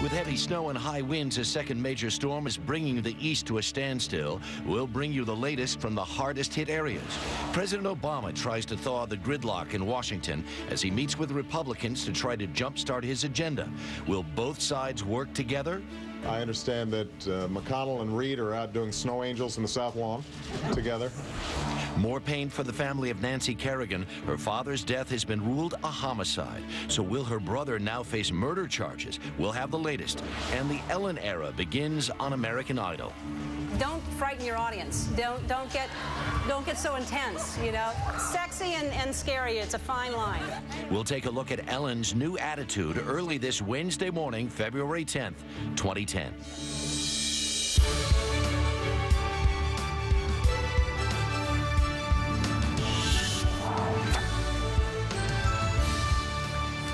With heavy snow and high winds, a second major storm is bringing the east to a standstill. We'll bring you the latest from the hardest hit areas. President Obama tries to thaw the gridlock in Washington as he meets with Republicans to try to jumpstart his agenda. Will both sides work together? I understand that McConnell and Reid are out doing snow angels in the South Lawn together. More pain for the family of Nancy Kerrigan. Her father's death has been ruled a homicide. So will her brother now face murder charges? We'll have the latest. And the Ellen era begins on American Idol. Don't frighten your audience. Don't get so intense, you know. Sexy and scary, it's a fine line. We'll take a look at Ellen's new attitude early this Wednesday morning, February 10th, 2010.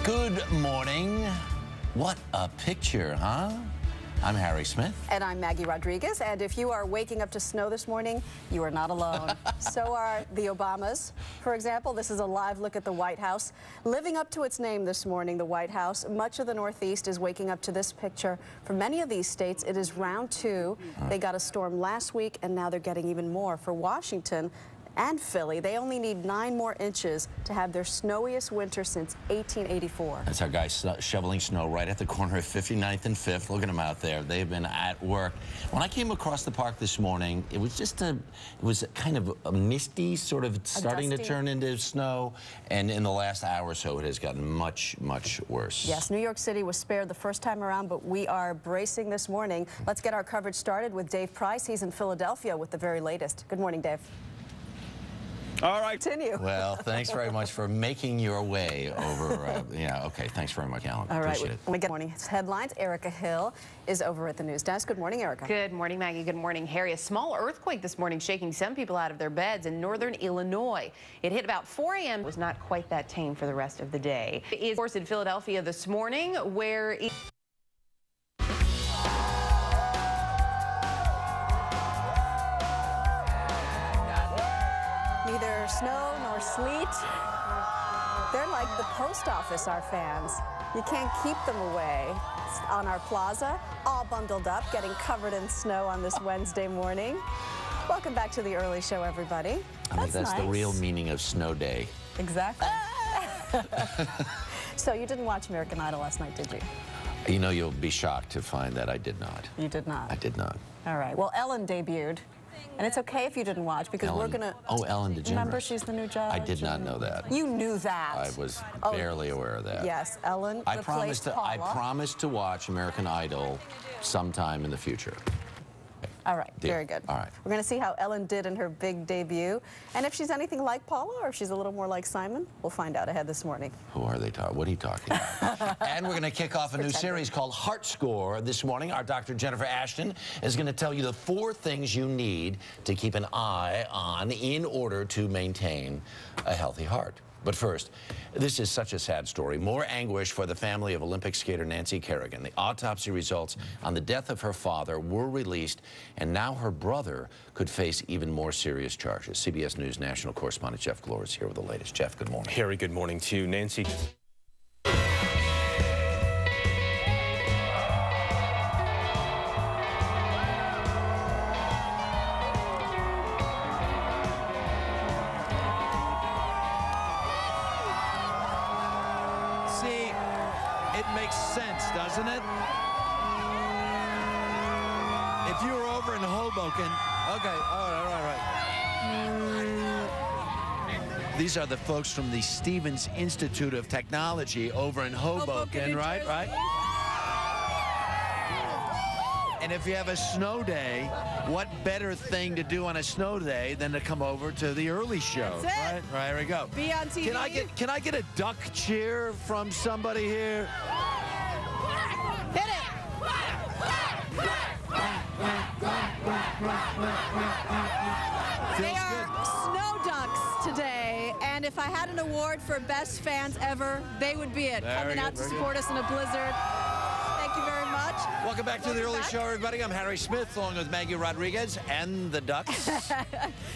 Good morning. What a picture, huh? I'm Harry Smith. And I'm Maggie Rodriguez. And if you are waking up to snow this morning, you are not alone. So are the Obamas. For example, this is a live look at the White House. Living up to its name this morning, the White House, much of the Northeast is waking up to this picture. For many of these states, it is round two. They got a storm last week, and now they're getting even more. For Washington and Philly, they only need 9 more inches to have their snowiest winter since 1884. That's our guy shoveling snow right at the corner of 59th and 5th. Look at them out there. They've been at work. When I came across the park this morning, it was just it was kind of a misty, sort of starting to turn into snow. And in the last hour or so, it has gotten much, much worse. Yes, New York City was spared the first time around, but we are bracing this morning. Let's get our coverage started with Dave Price. He's in Philadelphia with the very latest. Good morning, Dave. All right. Continue. Well, thanks very much for making your way over. Yeah, okay. Thanks very much, Alan. All right. Appreciate it. Good morning. Headlines. Erica Hill is over at the news desk. Good morning, Erica. Good morning, Maggie. Good morning, Harry. A small earthquake this morning shaking some people out of their beds in northern Illinois. It hit about 4 a.m. It was not quite that tame for the rest of the day. It is, of course, in Philadelphia this morning, where neither snow nor sleet. They're like the post office, our fans. You can't keep them away. On our plaza, all bundled up, getting covered in snow on this Wednesday morning. Welcome back to the early show, everybody. I think that's nice. The real meaning of snow day. Exactly. So you didn't watch American Idol last night, did you? You know, you'll be shocked to find that I did not. You did not? I did not. All right. Well, Ellen debuted. And it's okay if you didn't watch, because Ellen, we're going to... Oh, Ellen DeGeneres. Remember, she's the new judge? I did not know that. You knew that. I was barely aware of that. Yes, Ellen replaced Paula. I promised to watch American Idol sometime in the future. All right, Deal. very good. All right. We're going to see how Ellen did in her big debut. And if she's anything like Paula, or if she's a little more like Simon, we'll find out ahead this morning. Who are they talking? What are you talking about? And we're going to kick off a new series called Heart Score this morning. Our Dr. Jennifer Ashton is going to tell you the 4 things you need to keep an eye on in order to maintain a healthy heart. But first, this is such a sad story. More anguish for the family of Olympic skater Nancy Kerrigan. The autopsy results on the death of her father were released, and now her brother could face even more serious charges. CBS News national correspondent Jeff Glor is here with the latest. Jeff, good morning. Harry, good morning to you. Nancy. It makes sense, doesn't it? If you were over in Hoboken, okay, all right. These are the folks from the Stevens Institute of Technology over in Hoboken, right? And if you have a snow day, what better thing to do on a snow day than to come over to the early show? That's it. Right, here we go. Be on TV. Can I get a duck cheer from somebody here? Hit it. They are snow ducks today, and if I had an award for best fans ever, they would be it. Coming out to support us in a blizzard. Thank you very much. much. Welcome back to the early show, everybody. I'm Harry Smith, along with Maggie Rodriguez and the Ducks.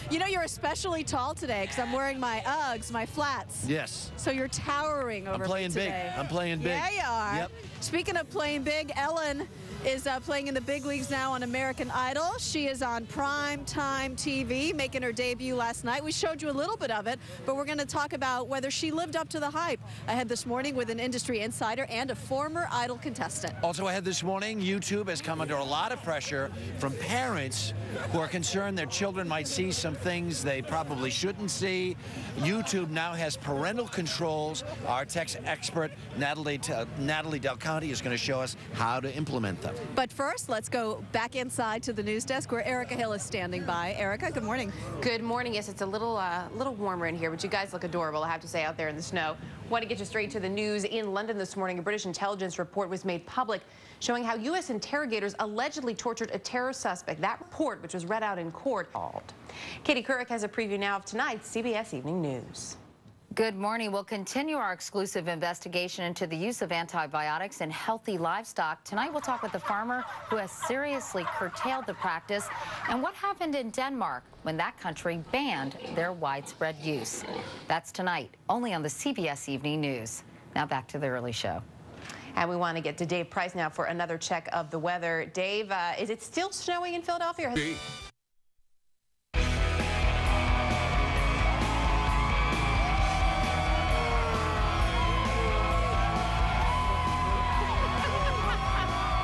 You know, you're especially tall today because I'm wearing my Uggs, my flats. Yes. So you're towering over I'm playing me big. today. I'm playing big. Yeah, you are. Yep. Speaking of playing big, Ellen is playing in the big leagues now on American Idol. She is on primetime TV, making her debut last night. We showed you a little bit of it, but we're going to talk about whether she lived up to the hype. Ahead this morning with an industry insider and a former Idol contestant. Also ahead this morning, YouTube has come under a lot of pressure from parents who are concerned their children might see some things they probably shouldn't see. YouTube now has parental controls. Our tech expert, Natalie Del Conte, is going to show us how to implement them. But first, let's go back inside to the news desk where Erica Hill is standing by. Erica, good morning. Good morning. Yes, it's a little warmer in here, but you guys look adorable, I have to say, out there in the snow. Want to get you straight to the news. In London this morning, a British intelligence report was made public showing how U.S. interrogators allegedly tortured a terror suspect. That report, which was read out in court, Katie Couric has a preview now of tonight's CBS Evening News. Good morning. We'll continue our exclusive investigation into the use of antibiotics in healthy livestock. Tonight, we'll talk with a farmer who has seriously curtailed the practice and what happened in Denmark when that country banned their widespread use. That's tonight, only on the CBS Evening News. Now back to the early show. And we want to get to Dave Price now for another check of the weather. Dave, is it still snowing in Philadelphia?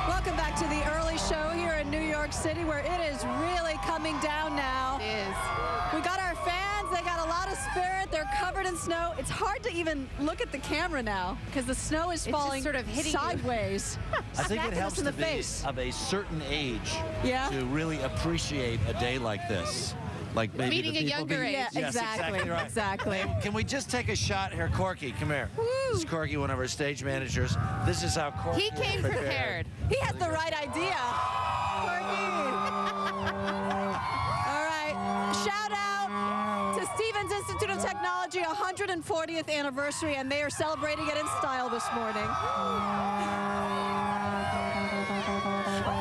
Welcome back to the early show here in New York City, where it is really coming down now. It is. We got our fans. They got a lot of spirit. They're covered in snow. It's hard to even look at the camera now because the snow is falling sort of hitting sideways. I think it Smacking helps us in to the be face. of a certain age Yeah. to really appreciate a day like this. Like maybe Meeting the a people younger age. Yeah, Yes, exactly. right. Exactly. Can we just take a shot here? Corky, come here. This is Corky, one of our stage managers. This is how Corky He came prepared. He had the right idea. All right. Shout out to Stevens Institute of Technology, 140th anniversary, and they are celebrating it in style this morning.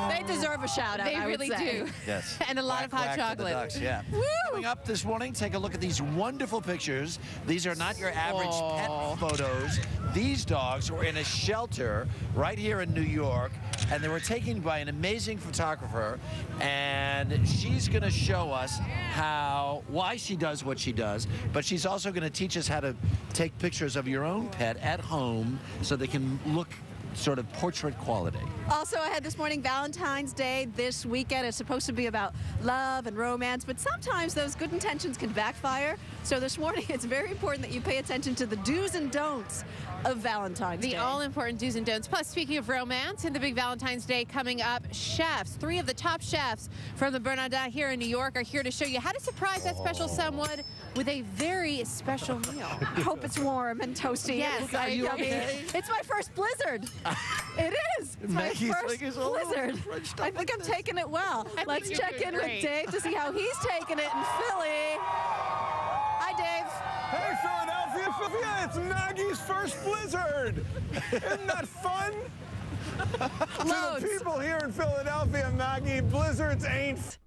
They deserve a shout out. They I would really say. do. Yes. And a lot of hot Whack to the chocolate. Ducks, yeah. Coming up this morning, take a look at these wonderful pictures. These are not your average pet photos. These dogs were in a shelter right here in New York, and they were taken by an amazing photographer, and she's going to show us why she does what she does, but she's also going to teach us how to take pictures of your own pet at home so they can look sort of portrait quality. Also ahead this morning, Valentine's Day this weekend is supposed to be about love and romance, but sometimes those good intentions can backfire. So this morning, it's very important that you pay attention to the do's and don'ts of Valentine's Day. The all-important do's and don'ts. Plus, speaking of romance, and the big Valentine's Day coming up, chefs, 3 of the top chefs from the Bernardin here in New York are here to show you how to surprise that special someone with a very special meal. I hope it's warm and toasty. Yes, Are you yummy. okay? It's my first blizzard. It is. It's my Maggie's first like, it's all blizzard. French I think I'm taking it well. I Let's think you're check doing in great. with Dave to see how he's taking it in Philly. Hi, Dave. Hey, Philadelphia, it's Maggie's first blizzard. Isn't that fun? To Loads. the people here in Philadelphia, Maggie, blizzards ain't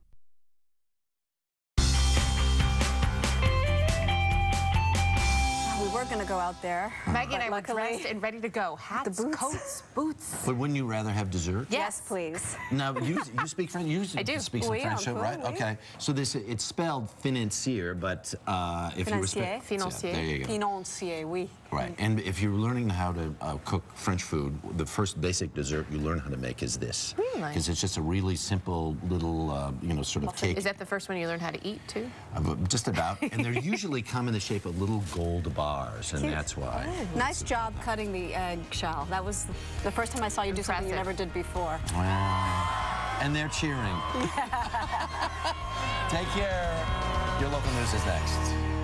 We were going to go out there. Maggie and I were luckily, dressed and ready to go. Hats, boots. coats, boots. But wouldn't you rather have dessert? Yes, please. Now, you speak French? You I do. speak some Oui, French, un peu, right? oui. Okay. So it's spelled financier, but if you respect... Financier. There you go. Financier, oui. Right. And if you're learning how to cook French food, the first basic dessert you learn how to make is this. Really? Because it's just a really simple little, sort of cake. Is that the first one you learned how to eat, too? Just about. And they usually come in the shape of little gold bars, and that's why. Nice job cutting the egg shell. That was the first time I saw you do something you never did before. Wow. And they're cheering. Take care. Your local news is next.